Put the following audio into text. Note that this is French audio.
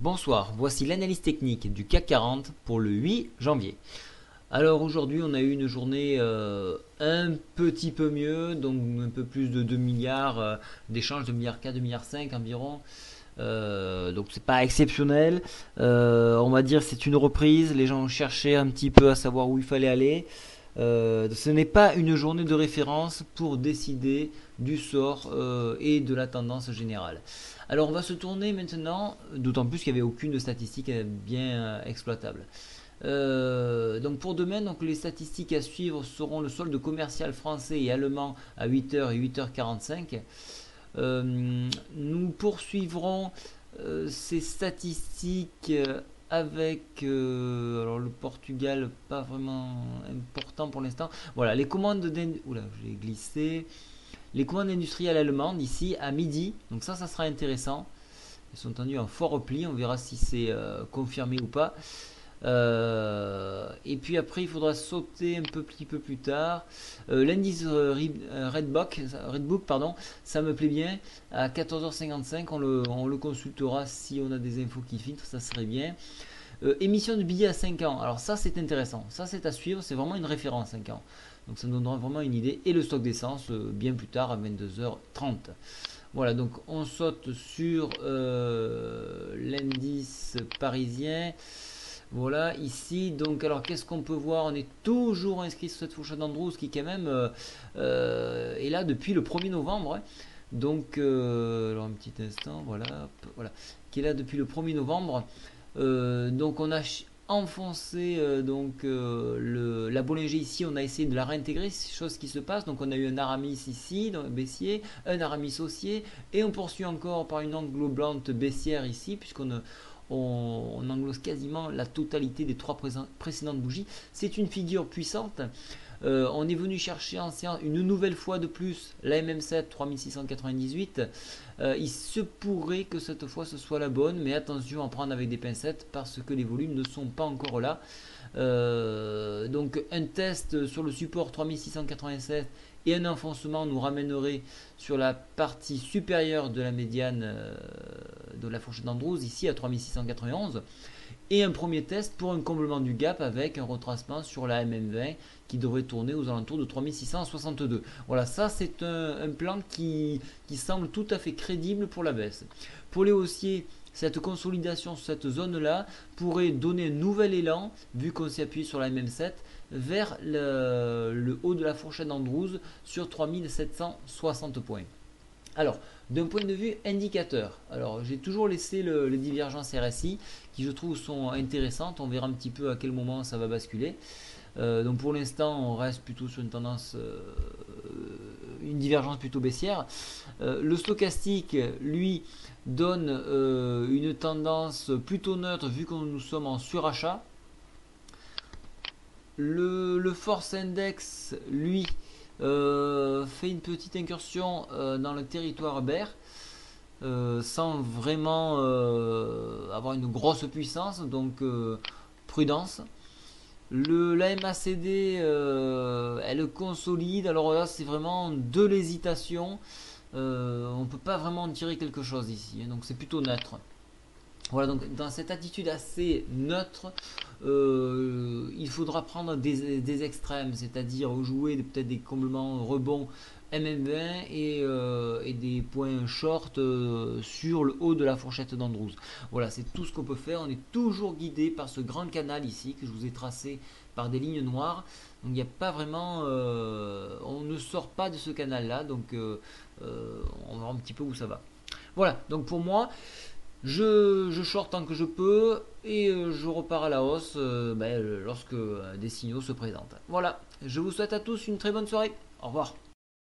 Bonsoir, voici l'analyse technique du CAC 40 pour le 8 janvier. Alors aujourd'hui on a eu une journée un petit peu mieux, donc un peu plus de 2 milliards d'échanges, 2 milliards 4, 2 milliards 5 environ. Donc c'est pas exceptionnel. On va dire c'est une reprise, les gens ont cherché un petit peu à savoir où il fallait aller. Ce n'est pas une journée de référence pour décider du sort et de la tendance générale. Alors on va se tourner maintenant, d'autant plus qu'il n'y avait aucune statistique bien exploitable. Donc pour demain, donc les statistiques à suivre seront le solde commercial français et allemand à 8h et 8h45. Nous poursuivrons ces statistiques avec alors le Portugal pas vraiment important pour l'instant. Voilà, les commandes oula, j'ai glissé. Les commandes industrielles allemandes ici à midi. Donc ça sera intéressant. Elles sont tendues en fort repli. On verra si c'est confirmé ou pas. Et puis après, il faudra sauter un petit peu plus tard. L'indice Redbook, pardon, ça me plaît bien. À 14h55, on le consultera si on a des infos qui filtrent, ça serait bien. Émission de billets à 5 ans. Alors ça, c'est intéressant. Ça, c'est à suivre. C'est vraiment une référence 5 ans. Donc ça nous donnera vraiment une idée. Et le stock d'essence, bien plus tard, à 22h30. Voilà, donc on saute sur l'indice parisien. Voilà, ici, donc, alors qu'est-ce qu'on peut voir? On est toujours inscrit sur cette fourchette d'Andrews qui, quand même, est là depuis le 1er novembre. Hein. Donc, alors un petit instant, voilà, voilà, qui est là depuis le 1er novembre. Donc, on a enfoncé la Bollinger ici, on a essayé de la réintégrer, chose qui se passe. Donc, on a eu un Aramis ici, baissier, un Aramis haussier, et on poursuit encore par une englobante baissière ici, puisqu'on englose quasiment la totalité des trois précédentes bougies. C'est une figure puissante. On est venu chercher en séance une nouvelle fois de plus la MM7 3698. Il se pourrait que cette fois ce soit la bonne, mais attention à prendre avec des pincettes parce que les volumes ne sont pas encore là. Donc un test sur le support 3687 et un enfoncement nous ramènerait sur la partie supérieure de la médiane de la fourchette d'Andrews, ici à 3691. Et un premier test pour un comblement du gap avec un retracement sur la MM20 qui devrait tourner aux alentours de 3662. Voilà, ça c'est un plan qui semble tout à fait crédible pour la baisse. Pour les haussiers, cette consolidation sur cette zone-là pourrait donner un nouvel élan, vu qu'on s'y appuie sur la MM7, vers le haut de la fourchette d'Andrews sur 3760 points. Alors, d'un point de vue indicateur, alors j'ai toujours laissé les divergences RSI qui je trouve sont intéressantes. On verra un petit peu à quel moment ça va basculer. Donc pour l'instant, on reste plutôt sur une tendance, une divergence plutôt baissière. Le stochastique, lui, donne une tendance plutôt neutre vu que nous sommes en surachat. Le Force Index, lui, fait une petite incursion dans le territoire bear sans vraiment avoir une grosse puissance, donc prudence. La MACD, elle consolide. Alors là, c'est vraiment de l'hésitation. On ne peut pas vraiment en tirer quelque chose ici, hein, donc c'est plutôt neutre. Voilà, donc dans cette attitude assez neutre, il faudra prendre des extrêmes, c'est-à-dire jouer peut-être des comblements rebonds MM20 et des points short sur le haut de la fourchette d'Andrews. Voilà, c'est tout ce qu'on peut faire. On est toujours guidé par ce grand canal ici que je vous ai tracé par des lignes noires. Donc il n'y a pas vraiment, on ne sort pas de ce canal-là, donc on verra un petit peu où ça va. Voilà, donc pour moi, je short tant que je peux et je repars à la hausse lorsque des signaux se présentent. Voilà, je vous souhaite à tous une très bonne soirée. Au revoir.